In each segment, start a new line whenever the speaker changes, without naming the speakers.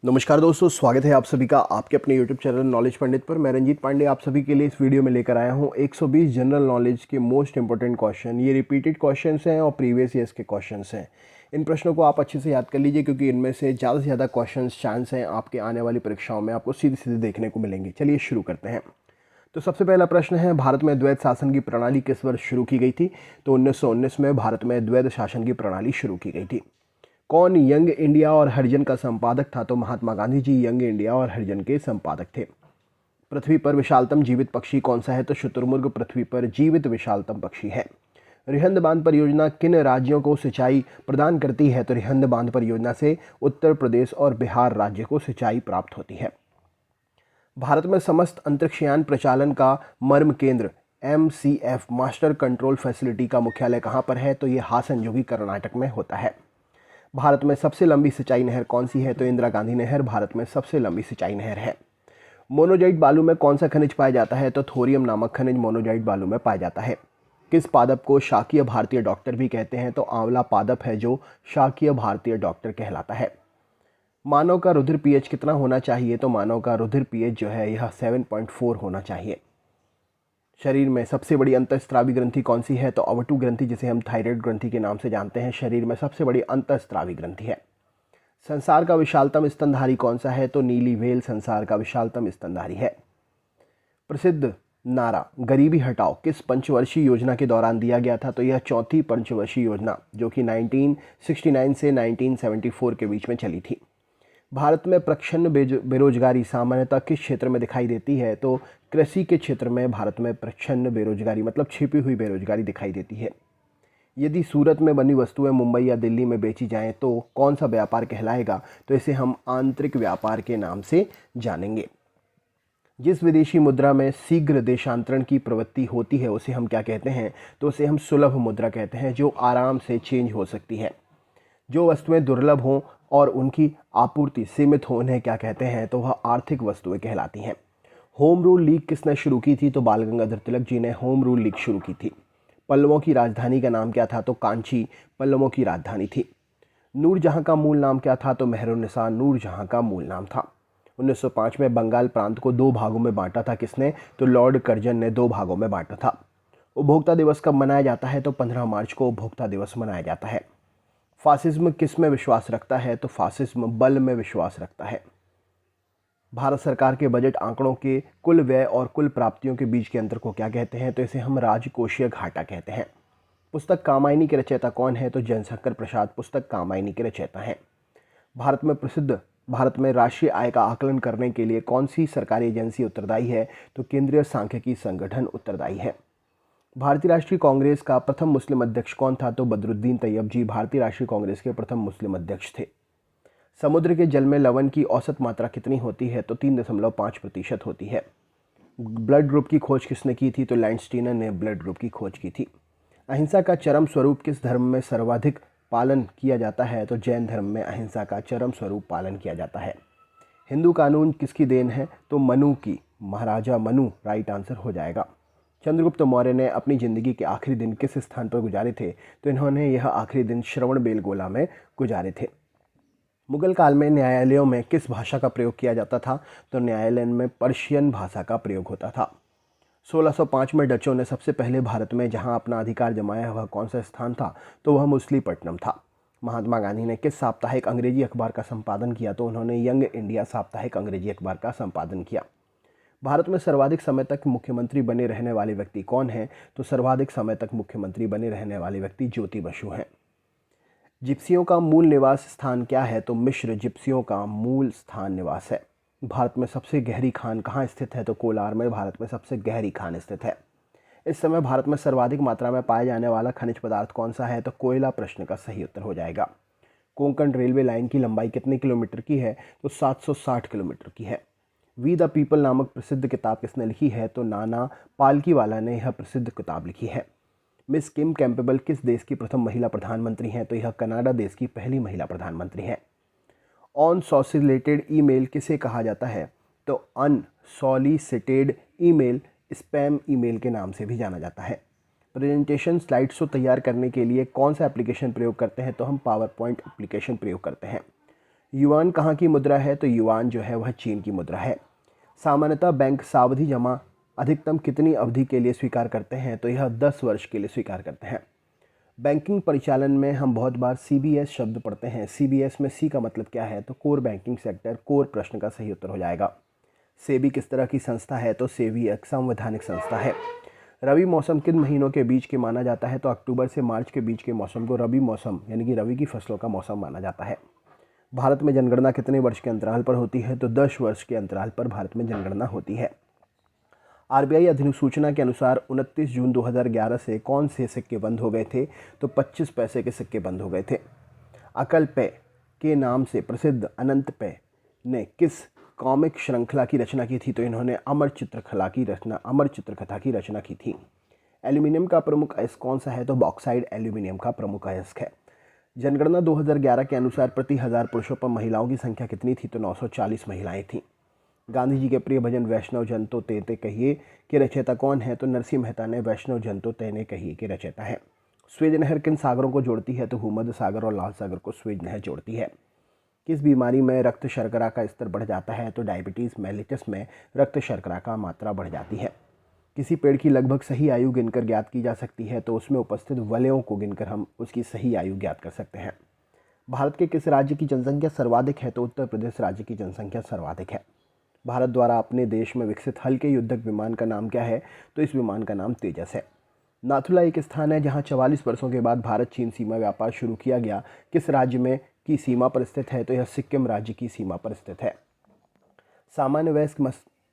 नमस्कार दोस्तों, स्वागत है आप सभी का आपके अपने YouTube चैनल नॉलेज पंडित पर। मैं रंजीत पांडे आप सभी के लिए इस वीडियो में लेकर आया हूं 120 जनरल नॉलेज के मोस्ट इंपॉर्टेंट क्वेश्चन। ये रिपीटेड क्वेश्चंस हैं और प्रीवियस ईयर्स के क्वेश्चंस हैं। इन प्रश्नों को आप अच्छे से याद कर लीजिए क्योंकि इनमें से ज़्यादा से ज़्यादा क्वेश्चंस चांस हैं आपके आने वाली परीक्षाओं में आपको सीधे सीधे देखने को मिलेंगे। चलिए शुरू करते हैं। तो सबसे पहला प्रश्न है, भारत में द्वैध शासन की प्रणाली किस वर्ष शुरू की गई थी? तो 1919 में भारत में द्वैध शासन की प्रणाली शुरू की गई थी। कौन यंग इंडिया और हरिजन का संपादक था? तो महात्मा गांधी जी यंग इंडिया और हरिजन के संपादक थे। पृथ्वी पर विशालतम जीवित पक्षी कौन सा है? तो शुतुरमुर्ग पृथ्वी पर जीवित विशालतम पक्षी है। रिहंद बांध परियोजना किन राज्यों को सिंचाई प्रदान करती है? तो रिहंद बांध परियोजना से उत्तर प्रदेश और बिहार राज्य को सिंचाई प्राप्त होती है। भारत में समस्त अंतरिक्षयान प्रचालन का मर्म केंद्र MCF मास्टर कंट्रोल फैसिलिटी का मुख्यालय कहाँ पर है? तो ये हासन जो कि कर्नाटक में होता है। भारत में सबसे लंबी सिंचाई नहर कौन सी है? तो इंदिरा गांधी नहर भारत में सबसे लंबी सिंचाई नहर है। मोनोजाइट बालू में कौन सा खनिज पाया जाता है? तो थोरियम नामक खनिज मोनोजाइट बालू में पाया जाता है। किस पादप को शाकीय भारतीय डॉक्टर भी कहते हैं? तो आंवला पादप है जो शाकीय भारतीय डॉक्टर कहलाता है। मानव का रुधिर pH कितना होना चाहिए? तो मानव का रुधिर pH जो है यह 7.4 होना चाहिए। शरीर में सबसे बड़ी अंतःस्रावी ग्रंथि कौन सी है? तो अवटु ग्रंथि, जिसे हम थायराइड ग्रंथि के नाम से जानते हैं, शरीर में सबसे बड़ी अंतःस्रावी ग्रंथि है। संसार का विशालतम स्तनधारी कौन सा है? तो नीली व्हेल संसार का विशालतम स्तनधारी है। प्रसिद्ध नारा गरीबी हटाओ किस पंचवर्षीय योजना के दौरान दिया गया था? तो यह चौथी पंचवर्षीय योजना जो कि 1969 से 1974 के बीच में चली थी। भारत में प्रच्छन्न बेरोजगारी सामान्यतः किस क्षेत्र में दिखाई देती है? तो कृषि के क्षेत्र में भारत में प्रच्छन्न बेरोजगारी मतलब छिपी हुई बेरोजगारी दिखाई देती है। यदि सूरत में बनी वस्तुएं मुंबई या दिल्ली में बेची जाएं तो कौन सा व्यापार कहलाएगा? तो इसे हम आंतरिक व्यापार के नाम से जानेंगे। जिस विदेशी मुद्रा में शीघ्र देशांतरण की प्रवृत्ति होती है उसे हम क्या कहते हैं? तो उसे हम सुलभ मुद्रा कहते हैं, जो आराम से चेंज हो सकती है। जो वस्तुएं दुर्लभ हों और उनकी आपूर्ति सीमित हो उन्हें क्या कहते हैं? तो वह आर्थिक वस्तुएं कहलाती हैं। होम रूल लीग किसने शुरू की थी? तो बाल गंगाधर तिलक जी ने होम रूल लीग शुरू की थी। पल्लवों की राजधानी का नाम क्या था? तो कांची पल्लवों की राजधानी थी। नूरजहां का मूल नाम क्या था? तो मेहरुन्निसा नूरजहां का मूल नाम था। 1905 में बंगाल प्रांत को 2 भागों में बांटा था। किसने? तो लॉर्ड कर्जन ने 2 भागों में बांटा था। उपभोक्ता दिवस कब मनाया जाता है? तो 15 मार्च को उपभोक्ता दिवस मनाया जाता है। फासिज्म किस में विश्वास रखता है? तो फासिज्म बल में विश्वास रखता है। भारत सरकार के बजट आंकड़ों के कुल व्यय और कुल प्राप्तियों के बीच के अंतर को क्या कहते हैं? तो इसे हम राजकोषीय घाटा कहते हैं। पुस्तक कामायनी के रचयिता कौन है? तो जयशंकर प्रसाद पुस्तक कामायनी के रचयिता हैं। भारत में राष्ट्रीय आय का आकलन करने के लिए कौन सी सरकारी एजेंसी उत्तरदायी है? तो केंद्रीय सांख्यिकी संगठन उत्तरदायी है। भारतीय राष्ट्रीय कांग्रेस का प्रथम मुस्लिम अध्यक्ष कौन था? तो बदरुद्दीन तैयब जी भारतीय राष्ट्रीय कांग्रेस के प्रथम मुस्लिम अध्यक्ष थे। समुद्र के जल में लवण की औसत मात्रा कितनी होती है? तो 3.5% होती है। ब्लड ग्रुप की खोज किसने की थी? तो लैंडस्टीनर ने ब्लड ग्रुप की खोज की थी। अहिंसा का चरम स्वरूप किस धर्म में सर्वाधिक पालन किया जाता है? तो जैन धर्म में अहिंसा का चरम स्वरूप पालन किया जाता है। हिंदू कानून किसकी देन है? तो मनु की, महाराजा मनु राइट आंसर हो जाएगा। चंद्रगुप्त मौर्य ने अपनी जिंदगी के आखिरी दिन किस स्थान पर गुजारे थे? तो इन्होंने यह आखिरी दिन श्रवणबेलगोला में गुजारे थे। मुगल काल में न्यायालयों में किस भाषा का प्रयोग किया जाता था? तो न्यायालय में पर्शियन भाषा का प्रयोग होता था। 1605 में डचों ने सबसे पहले भारत में जहां अपना अधिकार जमाया वह कौन सा स्थान था? तो वह मछलीपट्टनम था। महात्मा गांधी ने किस साप्ताहिक अंग्रेजी अखबार का संपादन किया? तो उन्होंने यंग इंडिया साप्ताहिक अंग्रेजी अखबार का संपादन किया। भारत में सर्वाधिक समय तक मुख्यमंत्री बने रहने वाले व्यक्ति कौन हैं? तो सर्वाधिक समय तक मुख्यमंत्री बने रहने वाले व्यक्ति ज्योति बसु हैं। जिप्सियों का मूल निवास स्थान क्या है? तो मिस्र जिप्सियों का मूल स्थान निवास है। भारत में सबसे गहरी खान कहाँ स्थित है? तो कोलार में भारत में सबसे गहरी खान स्थित है। इस समय भारत में सर्वाधिक मात्रा में पाया जाने वाला खनिज पदार्थ कौन सा है? तो कोयला प्रश्न का सही उत्तर हो जाएगा। कोंकण रेलवे लाइन की लंबाई कितने किलोमीटर की है? तो 760 किलोमीटर की है। वी द पीपल नामक प्रसिद्ध किताब किसने लिखी है? तो नाना पालकीवाला ने यह प्रसिद्ध किताब लिखी है। मिस किम कैम्पेबल किस देश की प्रथम महिला प्रधानमंत्री हैं? तो यह कनाडा देश की पहली महिला प्रधानमंत्री हैं। अनसॉलिसिटेड ईमेल किसे कहा जाता है? तो अनसॉलिसिटेड ईमेल स्पैम ईमेल के नाम से भी जाना जाता है। प्रेजेंटेशन स्लाइड्स को तैयार करने के लिए कौन सा एप्लीकेशन प्रयोग करते हैं? तो हम पावर पॉइंट एप्लीकेशन प्रयोग करते हैं। युआन कहाँ की मुद्रा है? तो युआन जो है वह चीन की मुद्रा है। सामान्यतः बैंक सावधि जमा अधिकतम कितनी अवधि के लिए स्वीकार करते हैं? तो यह 10 वर्ष के लिए स्वीकार करते हैं। बैंकिंग परिचालन में हम बहुत बार CBS शब्द पढ़ते हैं। CBS में C का मतलब क्या है? तो कोर बैंकिंग सेक्टर। कोर प्रश्न का सही उत्तर हो जाएगा। सेबी किस तरह की संस्था है? तो सेबी एक संवैधानिक संस्था है। रबी मौसम किन महीनों के बीच के माना जाता है? तो अक्टूबर से मार्च के बीच के मौसम को रबी मौसम यानी कि रबी की फसलों का मौसम माना जाता है। भारत में जनगणना कितने वर्ष के अंतराल पर होती है? तो 10 वर्ष के अंतराल पर भारत में जनगणना होती है। RBI अधिसूचना के अनुसार 29 जून 2011 से कौन से सिक्के बंद हो गए थे? तो 25 पैसे के सिक्के बंद हो गए थे। अकल पे के नाम से प्रसिद्ध अनंत पे ने किस कॉमिक श्रृंखला की रचना की थी? तो इन्होंने अमर चित्रकथा की रचना की थी। एल्यूमिनियम का प्रमुख अयस्क कौन सा है? तो बॉक्साइड एल्यूमिनियम का प्रमुख अयस्क है। जनगणना 2011 के अनुसार प्रति 1000 पुरुषों पर महिलाओं की संख्या कितनी थी? तो 940 महिलाएं थीं। गांधी जी के प्रिय भजन वैष्णव जन तो तेते कहिए के रचयिता कौन है? तो नरसिंह मेहता ने वैष्णव जन तो तेने कहिए के रचयिता है। स्वेज नहर किन सागरों को जोड़ती है? तो भूमध्य सागर और लाल सागर को स्वेज नहर जोड़ती है। किस बीमारी में रक्त शर्करा का स्तर बढ़ जाता है? तो डायबिटीज़ मेलिटस में रक्त शर्करा का मात्रा बढ़ जाती है। किसी पेड़ की लगभग सही आयु गिनकर ज्ञात की जा सकती है? तो उसमें उपस्थित वलयों को गिनकर हम उसकी सही आयु ज्ञात कर सकते हैं। भारत के किस राज्य की जनसंख्या सर्वाधिक है? तो उत्तर प्रदेश राज्य की जनसंख्या सर्वाधिक है। भारत द्वारा अपने देश में विकसित हल्के युद्धक विमान का नाम क्या है? तो इस विमान का नाम तेजस है। नाथुला एक स्थान है जहां 44 वर्षों के बाद भारत चीन सीमा व्यापार शुरू किया गया। किस राज्य में की सीमा पर स्थित है? तो यह सिक्किम राज्य की सीमा पर स्थित है। सामान्य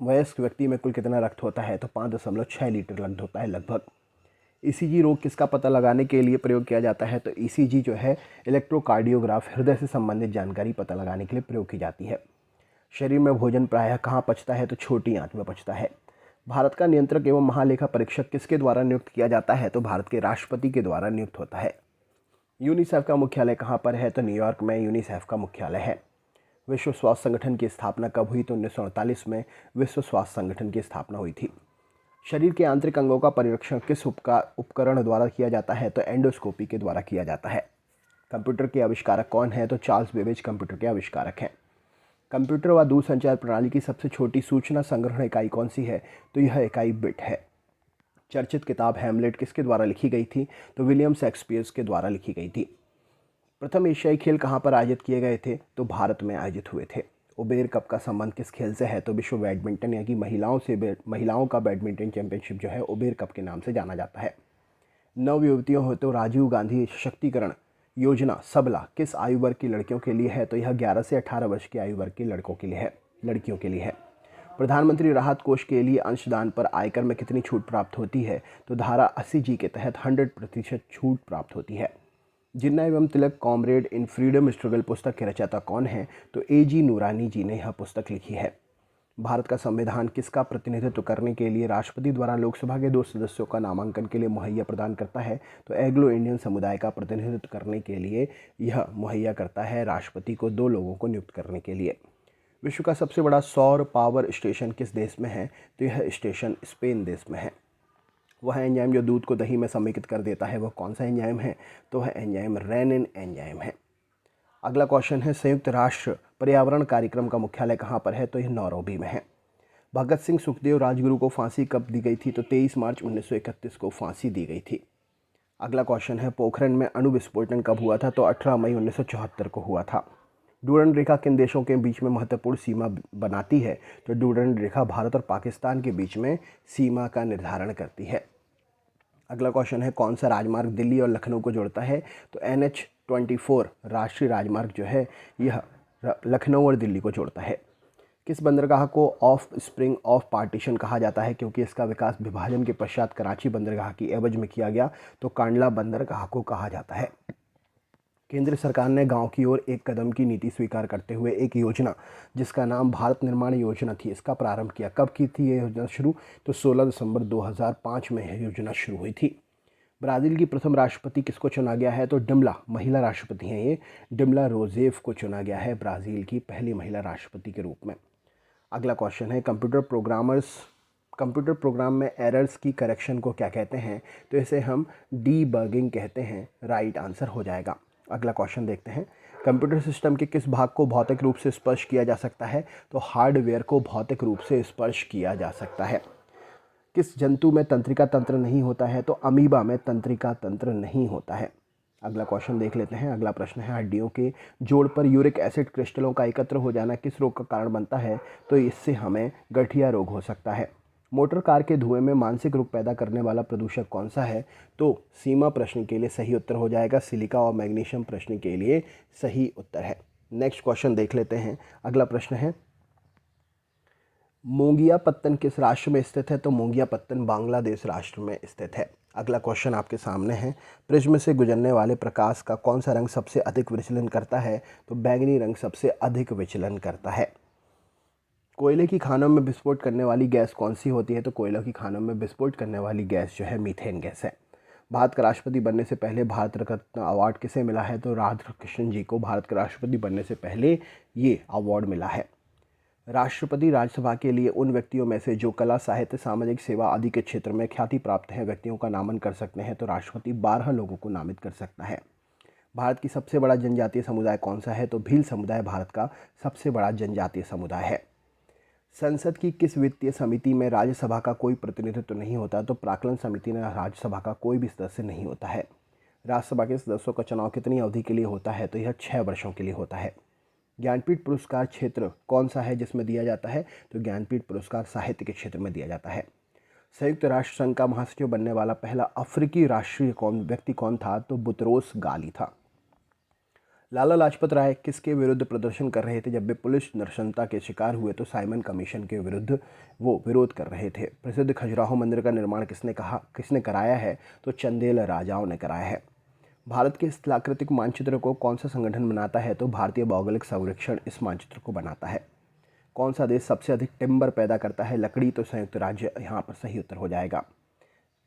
वयस्क व्यक्ति में कुल कितना रक्त होता है? तो 5.6 लीटर रक्त होता है लगभग। ECG रोग किसका पता लगाने के लिए प्रयोग किया जाता है? तो ECG जो है इलेक्ट्रोकार्डियोग्राफ, हृदय से संबंधित जानकारी पता लगाने के लिए प्रयोग की जाती है। शरीर में भोजन प्रायः कहाँ पचता है? तो छोटी आंत में पचता है। भारत का नियंत्रक एवं महालेखा परीक्षक किसके द्वारा नियुक्त किया जाता है? तो भारत के राष्ट्रपति के द्वारा नियुक्त होता है। यूनिसेफ का मुख्यालय कहाँ पर है? तो न्यूयॉर्क में यूनिसेफ का मुख्यालय है। विश्व स्वास्थ्य संगठन की स्थापना कब हुई? तो 1948 में विश्व स्वास्थ्य संगठन की स्थापना हुई थी। शरीर के आंतरिक अंगों का परीक्षण किस उपकरण द्वारा किया जाता है? तो एंडोस्कोपी के द्वारा किया जाता है। कंप्यूटर के आविष्कारक कौन है? तो चार्ल्स बेबेज कंप्यूटर के आविष्कारक हैं। कंप्यूटर व दूरसंचार प्रणाली की सबसे छोटी सूचना संग्रहण इकाई कौन सी है? तो यह इकाई बिट है। चर्चित किताब हैमलेट किसके द्वारा लिखी गई थी? तो विलियम शेक्सपियर के द्वारा लिखी गई थी। प्रथम एशियाई खेल कहाँ पर आयोजित किए गए थे? तो भारत में आयोजित हुए थे। उबेर कप का संबंध किस खेल से है? तो विश्व बैडमिंटन यानी कि महिलाओं का बैडमिंटन चैंपियनशिप जो है उबेर कप के नाम से जाना जाता है। नव युवतियों हो तो राजीव गांधी सशक्तिकरण योजना सबला किस आयु वर्ग की लड़कियों के लिए है? तो यह 11 से 18 वर्ष की आयु वर्ग के लड़कियों के लिए है। प्रधानमंत्री राहत कोष के लिए अंशदान पर आयकर में कितनी छूट प्राप्त होती है? तो धारा 80G के तहत 100% छूट प्राप्त होती है। जिन्ना एवं तिलक कॉमरेड इन फ्रीडम स्ट्रगल पुस्तक के रचयिता कौन है? तो AG नूरानी जी ने यह पुस्तक लिखी है। भारत का संविधान किसका प्रतिनिधित्व करने के लिए राष्ट्रपति द्वारा लोकसभा के 2 सदस्यों का नामांकन के लिए मुहैया प्रदान करता है? तो एंग्लो इंडियन समुदाय का प्रतिनिधित्व करने के लिए यह मुहैया करता है राष्ट्रपति को 2 लोगों को नियुक्त करने के लिए। विश्व का सबसे बड़ा सौर पावर स्टेशन किस देश में है? तो यह स्टेशन स्पेन देश में है। वह एंजाइम जो दूध को दही में समेकित कर देता है वह कौन सा एंजाइम है? तो वह एंजाइम रेनिन एंजाइम है। अगला क्वेश्चन है संयुक्त राष्ट्र पर्यावरण कार्यक्रम का मुख्यालय कहाँ पर है? तो यह नैरोबी में है। भगत सिंह सुखदेव राजगुरु को फांसी कब दी गई थी? तो 23 मार्च 1931 को फांसी दी गई थी। अगला क्वेश्चन है पोखरण में अणु विस्फोटन कब हुआ था? तो 18 मई 1974 को हुआ था। डूरंड रेखा किन देशों के बीच में महत्वपूर्ण सीमा बनाती है? तो डूरंड रेखा भारत और पाकिस्तान के बीच में सीमा का निर्धारण करती है। अगला क्वेश्चन है कौन सा राजमार्ग दिल्ली और लखनऊ को जोड़ता है? तो NH-24 राष्ट्रीय राजमार्ग जो है यह लखनऊ और दिल्ली को जोड़ता है। किस बंदरगाह को ऑफ स्प्रिंग ऑफ पार्टीशन कहा जाता है क्योंकि इसका विकास विभाजन के पश्चात कराची बंदरगाह की एवज में किया गया? तो कांडला बंदरगाह को कहा जाता है। केंद्र सरकार ने गांव की ओर एक कदम की नीति स्वीकार करते हुए एक योजना जिसका नाम भारत निर्माण योजना थी इसका प्रारंभ किया। कब की थी ये योजना शुरू? तो 16 दिसंबर 2005 में यह योजना शुरू हुई थी। ब्राज़ील की प्रथम राष्ट्रपति किसको चुना गया है? तो डिम्ला, महिला राष्ट्रपति हैं ये, डिम्ला रोजेफ को चुना गया है ब्राज़ील की पहली महिला राष्ट्रपति के रूप में। अगला क्वेश्चन है कंप्यूटर प्रोग्राम में एरर्स की करेक्शन को क्या कहते हैं? तो इसे हम डीबगिंग कहते हैं। राइट आंसर हो जाएगा। अगला क्वेश्चन देखते हैं कंप्यूटर सिस्टम के किस भाग को भौतिक रूप से स्पर्श किया जा सकता है? तो हार्डवेयर को भौतिक रूप से स्पर्श किया जा सकता है। किस जंतु में तंत्रिका तंत्र नहीं होता है? तो अमीबा में तंत्रिका तंत्र नहीं होता है। अगला क्वेश्चन देख लेते हैं। अगला प्रश्न है, हड्डियों के जोड़ पर यूरिक एसिड क्रिस्टलों का एकत्र हो जाना किस रोग का कारण बनता है? तो इससे हमें गठिया रोग हो सकता है। मोटर कार के धुएं में मानसिक रोग पैदा करने वाला प्रदूषक कौन सा है? तो सीमा प्रश्न के लिए सही उत्तर हो जाएगा सिलिका और मैग्नीशियम प्रश्न के लिए सही उत्तर है। नेक्स्ट क्वेश्चन देख लेते हैं। अगला प्रश्न है, मोंगियापत्तन किस राष्ट्र में स्थित है? तो मोंगियापत्तन बांग्लादेश राष्ट्र में स्थित है। अगला क्वेश्चन आपके सामने है, प्रिज्म से गुजरने वाले प्रकाश का कौन सा रंग सबसे अधिक विचलन करता है? तो बैंगनी रंग सबसे अधिक विचलन करता है। कोयले की खानों में विस्फोट करने वाली गैस कौन सी होती है? तो कोयलों की खानों में विस्फोट करने वाली गैस जो है मीथेन गैस है। भारत का राष्ट्रपति बनने से पहले भारत रत्न अवार्ड किसे मिला है? तो राधा कृष्णन जी को भारत के राष्ट्रपति बनने से पहले ये अवार्ड मिला है। राष्ट्रपति राज्यसभा के लिए उन व्यक्तियों में से जो कला, साहित्य, सामाजिक सेवा आदि के क्षेत्र में ख्याति प्राप्त हैं व्यक्तियों का नामन कर सकते हैं? तो राष्ट्रपति 12 लोगों को नामित कर सकता है। भारत की सबसे बड़ा जनजातीय समुदाय कौन सा है? तो भील समुदाय भारत का सबसे बड़ा जनजातीय समुदाय है। संसद की किस वित्तीय समिति में राज्यसभा का कोई प्रतिनिधित्व नहीं होता? तो प्राक्कलन समिति में राज्यसभा का कोई भी सदस्य नहीं होता है। राज्यसभा के सदस्यों का चुनाव कितनी अवधि के लिए होता है? तो यह 6 वर्षों के लिए होता है। ज्ञानपीठ पुरस्कार क्षेत्र कौन सा है जिसमें दिया जाता है? तो ज्ञानपीठ पुरस्कार साहित्य के क्षेत्र में दिया जाता है। संयुक्त राष्ट्र संघ का महासचिव बनने वाला पहला अफ्रीकी राष्ट्रीय व्यक्ति कौन था? तो बुतरोस गाली था। लाला लाजपत राय किसके विरुद्ध प्रदर्शन कर रहे थे जब वे पुलिस नृशंसता के शिकार हुए? तो साइमन कमीशन के विरुद्ध वो विरोध कर रहे थे। प्रसिद्ध खजुराहो मंदिर का निर्माण किसने कराया है? तो चंदेल राजाओं ने कराया है। भारत के स्थलाकृतिक मानचित्र को कौन सा संगठन बनाता है? तो भारतीय भौगोलिक सर्वेक्षण इस मानचित्र को बनाता है। कौन सा देश सबसे अधिक टिम्बर पैदा करता है? लकड़ी। तो संयुक्त राज्य यहाँ पर सही उत्तर हो जाएगा।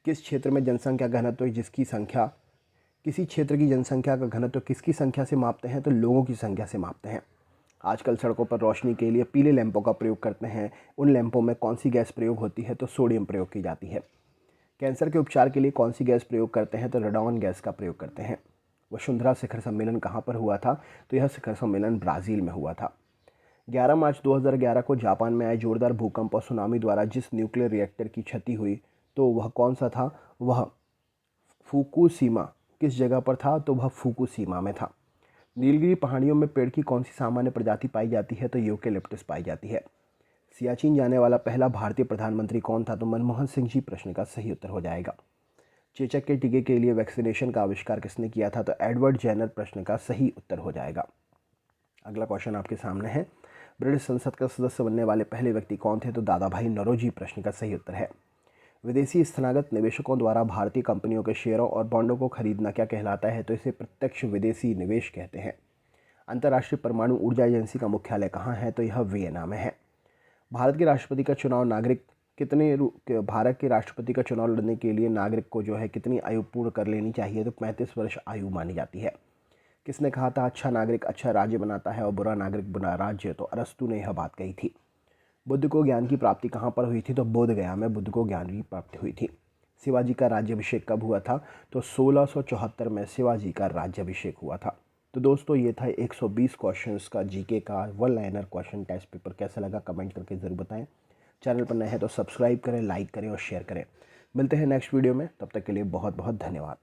किस क्षेत्र में जनसंख्या घनत्व जिसकी संख्या किसी क्षेत्र की जनसंख्या का घनत्व किसकी संख्या से मापते हैं? तो लोगों की संख्या से मापते हैं। आजकल सड़कों पर रोशनी के लिए पीले लैंपों का प्रयोग करते हैं। उन लैंपों में कौन सी गैस प्रयोग होती है? तो सोडियम प्रयोग की जाती है। कैंसर के उपचार के लिए कौन सी गैस प्रयोग करते हैं? तो रेडॉन गैस का प्रयोग करते हैं। वसुंधरा शिखर सम्मेलन कहाँ पर हुआ था? तो यह शिखर सम्मेलन ब्राज़ील में हुआ था। 11 मार्च 2011 को जापान में आए जोरदार भूकंप और सुनामी द्वारा जिस न्यूक्लियर रिएक्टर की क्षति हुई तो वह कौन सा था? वह फुकुशिमा किस जगह पर था? तो वह फुकुशिमा में था। नीलगिरी पहाड़ियों में पेड़ की कौन सी सामान्य प्रजाति पाई जाती है? तो यूकेलिप्टस पाई जाती है। सियाचिन जाने वाला पहला भारतीय प्रधानमंत्री कौन था? तो मनमोहन सिंह जी प्रश्न का सही उत्तर हो जाएगा। चेचक के टीके के लिए वैक्सीनेशन का आविष्कार किसने किया था? तो एडवर्ड जेनर प्रश्न का सही उत्तर हो जाएगा। अगला क्वेश्चन आपके सामने है, ब्रिटिश संसद का सदस्य बनने वाले पहले व्यक्ति कौन थे? तो दादा भाई नौरोजी प्रश्न का सही उत्तर है। विदेशी स्थनागत निवेशकों द्वारा भारतीय कंपनियों के शेयरों और बॉन्डों को खरीदना क्या कहलाता है? तो इसे प्रत्यक्ष विदेशी निवेश कहते हैं। अंतर्राष्ट्रीय परमाणु ऊर्जा एजेंसी का मुख्यालय कहाँ है? तो यह वियना में है। भारत के राष्ट्रपति का चुनाव भारत के राष्ट्रपति का चुनाव लड़ने के लिए नागरिक को जो है कितनी आयु पूर्ण कर लेनी चाहिए? तो 35 वर्ष आयु मानी जाती है। किसने कहा था अच्छा नागरिक अच्छा राज्य बनाता है और बुरा नागरिक बुरा राज्य? तो अरस्तु ने यह बात कही थी। बुद्ध को ज्ञान की प्राप्ति कहाँ पर हुई थी? तो बोध गया में बुद्ध को ज्ञान की प्राप्ति हुई थी। शिवाजी का राज्याभिषेक कब हुआ था? तो 1674 में शिवाजी का राज्याभिषेक हुआ था। तो दोस्तों ये था 120 क्वेश्चंस का जीके का one liner question test paper. कैसा लगा कमेंट करके ज़रूर बताएं। चैनल पर नए हैं तो सब्सक्राइब करें, लाइक करें और शेयर करें। मिलते हैं नेक्स्ट वीडियो में, तब तक के लिए बहुत बहुत धन्यवाद।